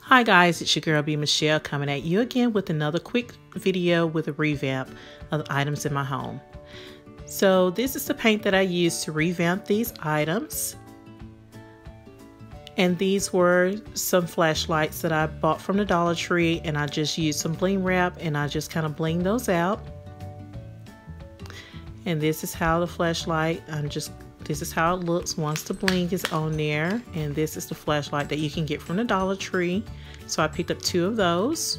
Hi guys, it's your girl B Michelle coming at you again with another quick video with a revamp of the items in my home. So this is the paint that I used to revamp these items. And these were some flashlights that I bought from the Dollar Tree, and I just used some bling wrap and I just kind of blinged those out. And this is how the flashlight, this is how it looks once the bling is on there. And this is the flashlight that you can get from the Dollar Tree. So I picked up 2 of those.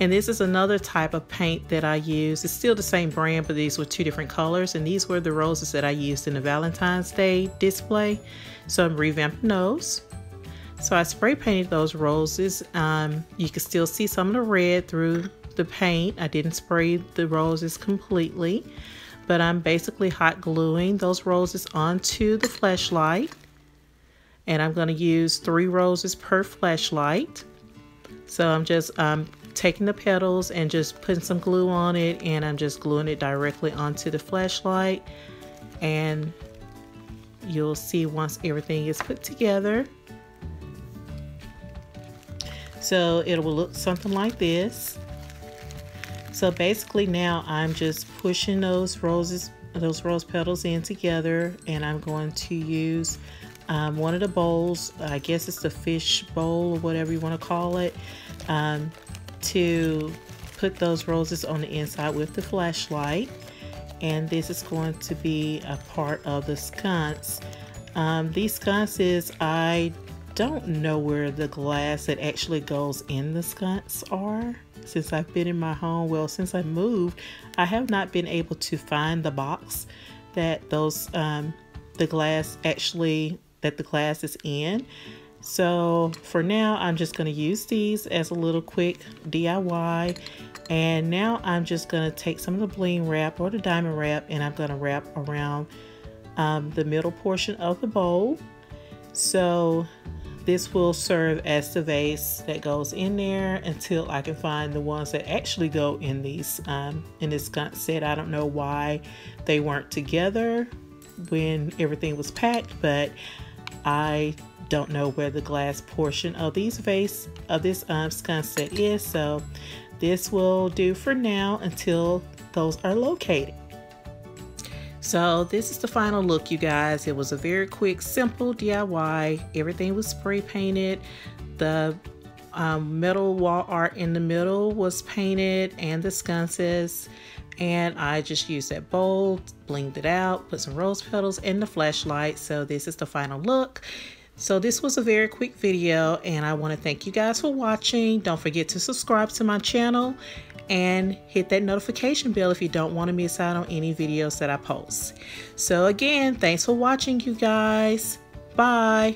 And this is another type of paint that I use. It's still the same brand, but these were 2 different colors. And these were the roses that I used in the Valentine's Day display. So I'm revamping those. So I spray painted those roses. You can still see some of the red through the paint. I didn't spray the roses completely, but I'm basically hot gluing those roses onto the flashlight. And I'm going to use 3 roses per flashlight. So I'm just taking the petals and just putting some glue on it, and I'm just gluing it directly onto the flashlight. And you'll see once everything is put together. So it will look something like this. So basically now I'm just pushing those rose petals in together, and I'm going to use one of the bowls, I guess it's the fish bowl or whatever you want to call it, to put those roses on the inside with the flashlight. And this is going to be a part of the sconce. These sconces, I don't know where the glass that actually goes in the sconce are. Since I've been in my home, well, since I moved, I have not been able to find the box that the glass is in. So for now, I'm just going to use these as a little quick DIY. And now I'm just going to take some of the bling wrap or the diamond wrap, and I'm going to wrap around the middle portion of the bowl. So this will serve as the vase that goes in there until I can find the ones that actually go in these in this sconce set. I don't know why they weren't together when everything was packed, but I don't know where the glass portion of this sconce set is. So this will do for now until those are located. So this is the final look, you guys. It was a very quick, simple DIY. Everything was spray painted. The metal wall art in the middle was painted, and the sconces. And I just used that bowl, blinged it out, put some rose petals in the flashlight. So this is the final look. So this was a very quick video, and I want to thank you guys for watching. Don't forget to subscribe to my channel and hit that notification bell if you don't want to miss out on any videos that I post. So again, thanks for watching, you guys. Bye.